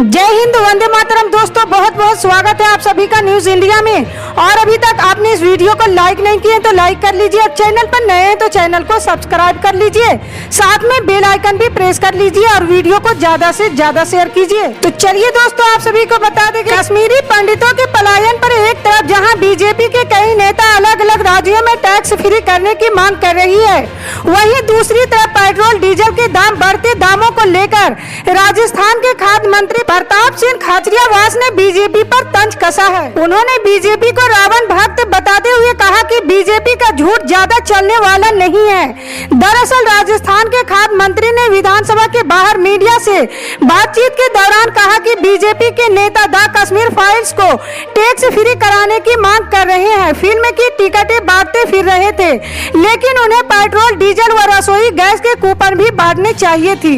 जय हिंद, वंदे मातरम। दोस्तों बहुत बहुत स्वागत है आप सभी का न्यूज इंडिया में। और अभी तक आपने इस वीडियो को लाइक नहीं किए तो लाइक कर लीजिए, और चैनल पर नए हैं तो चैनल को सब्सक्राइब कर लीजिए, साथ में बेल आइकन भी प्रेस कर लीजिए और वीडियो को ज्यादा से ज्यादा शेयर कीजिए। तो चलिए दोस्तों, आप सभी को बता दें कि कश्मीरी पंडितों के पलायन पर एक तरफ जहां बीजेपी के कई नेता अलग अलग राज्यों में टैक्स फ्री करने की मांग कर रही है, वहीं दूसरी तरफ पेट्रोल डीजल के दाम बढ़ते दामों को लेकर राजस्थान के खाद्य मंत्री प्रताप सिंह खाचरियावास ने बीजेपी पर तंज कसा है। उन्होंने बीजेपी को रावण भक्त बताते हुए कहा कि बीजेपी का झूठ ज्यादा चलने वाला नहीं है। दरअसल राजस्थान के खाद्य मंत्री ने विधानसभा के बाहर मीडिया से बातचीत के दौरान कहा कि बीजेपी के नेता द कश्मीर फाइल्स को टैक्स फ्री कराने की मांग कर रहे हैं। फिल्म की टिकटें बांटते फिर रहे थे, लेकिन उन्हें पेट्रोल डीजल व रसोई गैस के कूपन भी बांटने चाहिए थी।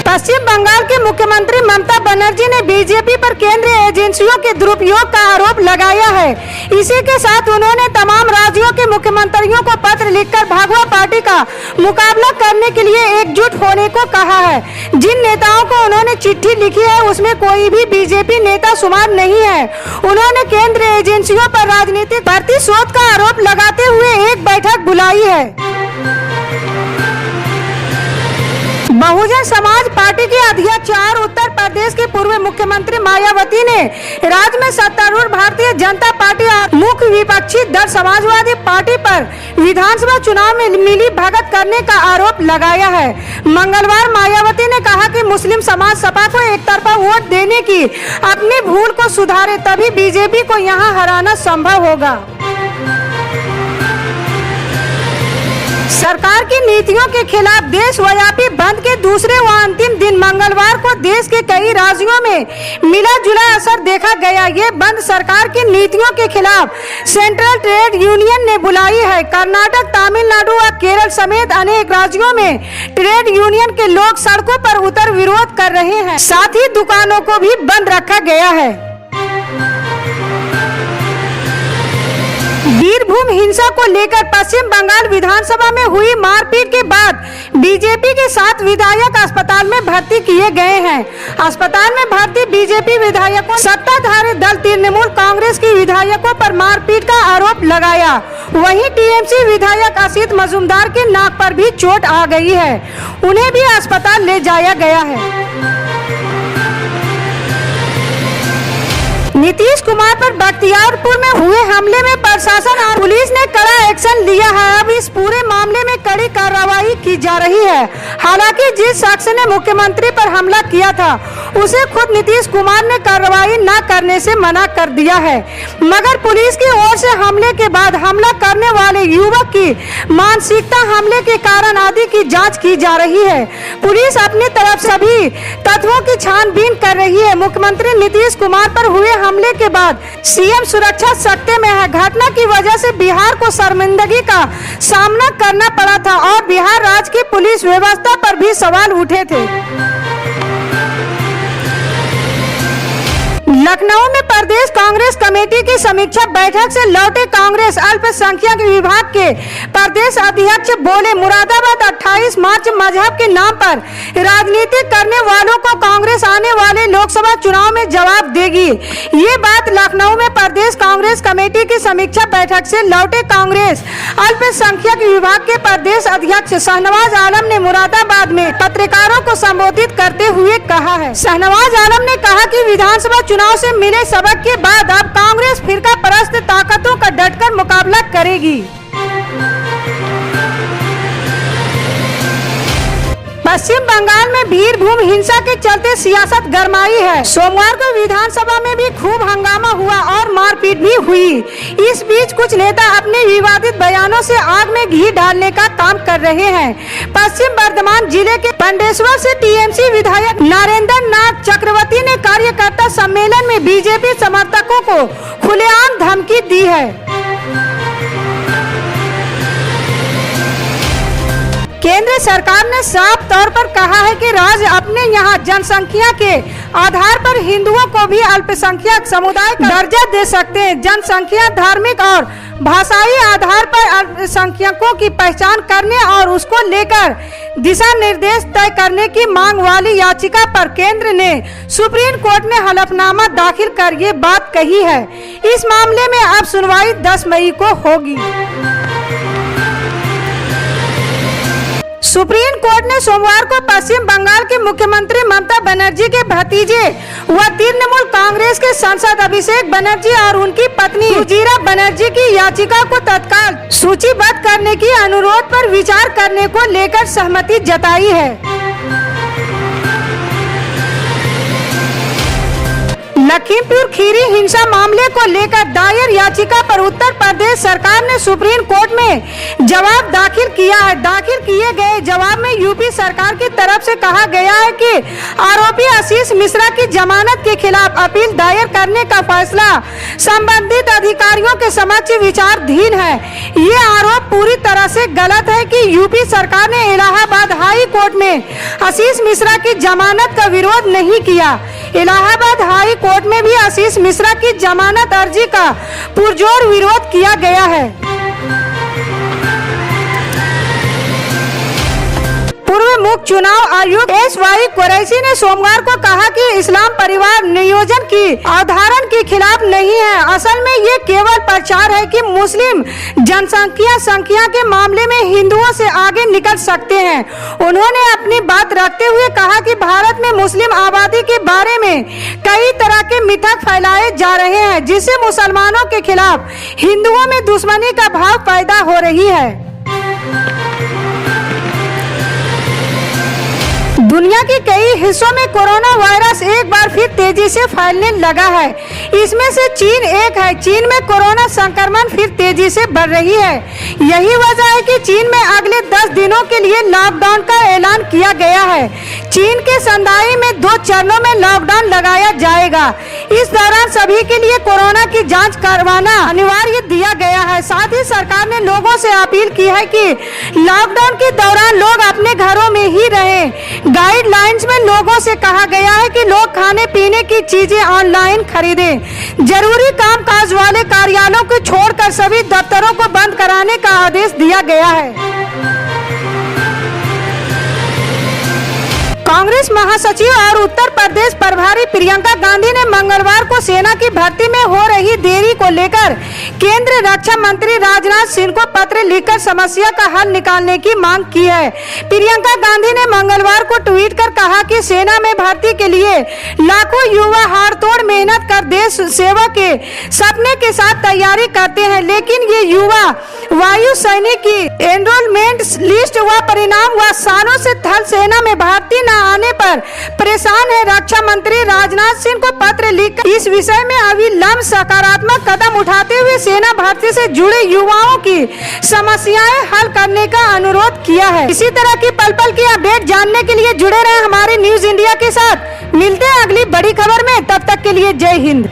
पश्चिम बंगाल के मुख्यमंत्री ममता बनर्जी ने बीजेपी पर केंद्रीय एजेंसियों के दुरुपयोग का आरोप लगाया है। इसी के साथ उन्होंने तमाम राज्यों के मुख्यमंत्रियों को पत्र लिखकर भागवा पार्टी का मुकाबला करने के लिए एकजुट होने को कहा है। जिन नेताओं को उन्होंने चिट्ठी लिखी है उसमें कोई भी बीजेपी नेता शुमार नहीं है। उन्होंने केंद्रीय एजेंसियों पर राजनीतिक प्रतिशोध का आरोप लगाते हुए एक बैठक बुलाई है। बहुजन समाज पार्टी की अध्यक्ष और उत्तर प्रदेश के पूर्व मुख्यमंत्री मायावती ने राज्य में सत्तारूढ़ भारतीय जनता पार्टी और मुख्य विपक्षी दल समाजवादी पार्टी पर विधानसभा चुनाव में मिली भगत करने का आरोप लगाया है। मंगलवार मायावती ने कहा कि मुस्लिम समाज सपा को एक तरफा वोट देने की अपनी भूल को सुधारे, तभी बीजेपी को यहां हराना संभव होगा। सरकार की नीतियों के खिलाफ देशव्यापी बंद के दूसरे व अंतिम दिन मंगलवार को देश के कई राज्यों में मिला जुला असर देखा गया। ये बंद सरकार की नीतियों के खिलाफ सेंट्रल ट्रेड यूनियन ने बुलाई है। कर्नाटक, तमिलनाडु और केरल समेत अनेक राज्यों में ट्रेड यूनियन के लोग सड़कों पर उतर विरोध कर रहे हैं। साथ ही दुकानों को भी बंद रखा गया है। वीरभूम हिंसा को लेकर पश्चिम बंगाल विधानसभा में हुई मारपीट के बाद बीजेपी के 7 विधायक अस्पताल में भर्ती किए गए हैं। अस्पताल में भर्ती बीजेपी विधायकों सत्ताधारी दल तृणमूल कांग्रेस के विधायकों पर मारपीट का आरोप लगाया। वहीं टीएमसी विधायक असित मजूमदार के नाक पर भी चोट आ गई है, उन्हें भी अस्पताल ले जाया गया है। नीतीश कुमार पर बख्तियारपुर में हुए हमले में प्रशासन और पुलिस ने कड़ा एक्शन लिया है। अब इस पूरे मामले में कड़ी कार्रवाई की जा रही है। हालांकि जिस शख्स ने मुख्यमंत्री पर हमला किया था उसे खुद नीतीश कुमार ने कार्रवाई न करने से मना कर दिया है, मगर पुलिस की ओर से हमले के बाद हमला करने वाले युवक की मानसिकता, हमले के कारण आदि की जाँच की जा रही है। पुलिस अपनी तरफ सभी तत्वों की छानबीन कर रही है। मुख्यमंत्री नीतीश कुमार पर हुए हमले के बाद सीएम सुरक्षा सख्ते में है। घटना की वजह से बिहार को शर्मिंदगी का सामना करना पड़ा था और बिहार राज्य की पुलिस व्यवस्था पर भी सवाल उठे थे। लखनऊ में प्रदेश कांग्रेस कमेटी की समीक्षा बैठक से लौटे कांग्रेस अल्पसंख्यक विभाग के प्रदेश अध्यक्ष बोले, मुरादाबाद 28 मार्च मजहब के नाम पर राजनीति करने वालों को कांग्रेस आने वाले लोकसभा चुनाव में जवाब देगी। ये बात लखनऊ में प्रदेश कांग्रेस कमेटी की समीक्षा बैठक से लौटे कांग्रेस अल्पसंख्यक विभाग के प्रदेश अध्यक्ष शाहनवाज आलम ने मुरादाबाद में पत्रकारों को संबोधित करते हुए कहा है। शाहनवाज आलम ने कहा कि विधानसभा चुनाव से मिले सबक के बाद अब कांग्रेस फिरका परस्त ताकतों का डटकर मुकाबला करेगी। पश्चिम बंगाल में वीरभूम हिंसा के चलते सियासत गरमाई है। सोमवार को विधानसभा में भी खूब हंगामा हुआ और मारपीट भी हुई। इस बीच कुछ नेता अपने विवादित बयानों से आग में घी डालने का काम कर रहे हैं। पश्चिम बर्धमान जिले के पंडेश्वर से टीएमसी विधायक नरेंद्र नाथ चक्रवर्ती ने कार्यकर्ता सम्मेलन में बीजेपी समर्थकों को खुलेआम धमकी दी है। केंद्र सरकार ने साफ तौर पर कहा है कि राज्य अपने यहाँ जनसंख्या के आधार पर हिंदुओं को भी अल्पसंख्यक समुदाय का दर्जा दे सकते हैं। जनसंख्या, धार्मिक और भाषाई आधार पर अल्पसंख्यकों की पहचान करने और उसको लेकर दिशा निर्देश तय करने की मांग वाली याचिका पर केंद्र ने सुप्रीम कोर्ट में हलफनामा दाखिल कर ये बात कही है। इस मामले में अब सुनवाई 10 मई को होगी। सुप्रीम कोर्ट ने सोमवार को पश्चिम बंगाल के मुख्यमंत्री ममता बनर्जी के भतीजे व तृणमूल कांग्रेस के सांसद अभिषेक बनर्जी और उनकी पत्नी रुजिरा बनर्जी की याचिका को तत्काल सूचीबद्ध करने की अनुरोध पर विचार करने को लेकर सहमति जताई है। लखीमपुर खीरी हिंसा मामले को लेकर दायर याचिका पर उत्तर प्रदेश सरकार ने सुप्रीम कोर्ट में जवाब दाखिल किया है। दाखिल किए गए जवाब में यूपी सरकार की तरफ से कहा गया है कि आरोपी आशीष मिश्रा की जमानत के खिलाफ अपील दायर करने का फैसला संबंधित अधिकारियों के समक्ष विचाराधीन है। ये आरोप पूरी तरह से गलत है कि यूपी सरकार ने इलाहाबाद हाई कोर्ट में आशीष मिश्रा की जमानत का विरोध नहीं किया। इलाहाबाद हाई कोर्ट में भी आशीष मिश्रा की जमानत अर्जी का पुरजोर विरोध किया गया है। पूर्व मुख्य चुनाव आयुक्त एस.वाई. कुरैशी ने सोमवार को कहा कि इस्लाम परिवार नियोजन की अवधारणा के खिलाफ नहीं है। असल में ये केवल प्रचार है कि मुस्लिम जनसंख्या के मामले में हिंदुओं से आगे निकल सकते हैं। उन्होंने अपनी बात रखते हुए कहा कि भारत में मुस्लिम आबादी के बारे में कई तरह के मिथक फैलाए जा रहे हैं, जिससे मुसलमानों के खिलाफ हिंदुओं में दुश्मनी का भाव पैदा हो रही है। दुनिया के कई हिस्सों में कोरोना वायरस एक बार फिर तेजी से फैलने लगा है। इसमें से चीन एक है। चीन में कोरोना संक्रमण फिर तेजी से बढ़ रही है। यही वजह है कि चीन में अगले 10 दिनों के लिए लॉकडाउन का ऐलान किया गया है। चीन के शंघाई में 2 चरणों में लॉकडाउन लगाया जाएगा। इस दौरान सभी के लिए कोरोना की जांच करवाना अनिवार्य दिया गया है। साथ ही सरकार ने लोगों से अपील की है कि लॉकडाउन के दौरान लोग अपने घरों में ही रहें। गाइडलाइंस में लोगों से कहा गया है कि लोग खाने पीने की चीजें ऑनलाइन खरीदें। जरूरी कामकाज वाले कार्यालयों को छोड़कर सभी दफ्तरों को बंद कराने का आदेश दिया गया है। कांग्रेस महासचिव और उत्तर प्रदेश प्रभारी प्रियंका गांधी ने मंगलवार को सेना की भर्ती में हो रही देरी को लेकर केंद्रीय रक्षा मंत्री राजनाथ सिंह को पत्र लिखकर समस्या का हल निकालने की मांग की है। प्रियंका गांधी ने मंगलवार को ट्वीट कर कहा कि सेना में भर्ती के लिए लाखों युवा हाड़तोड़ मेहनत कर देश सेवा के सपने के साथ तैयारी करते हैं, लेकिन ये युवा वायु सैनिक की एनरोलमेंट लिस्ट व परिणाम व सालों से थल सेना में भर्ती न आने पर परेशान है। रक्षा मंत्री राजनाथ सिंह को पत्र लिखकर इस विषय में अविलंब सकारात्मक कदम उठाते हुए सेना भर्ती से जुड़े युवाओं की समस्याएं हल करने का अनुरोध किया है। इसी तरह की पल पल की अपडेट जानने के लिए जुड़े रहे हमारे न्यूज इंडिया के साथ। मिलते हैं अगली बड़ी खबर में, तब तक के लिए जय हिंद।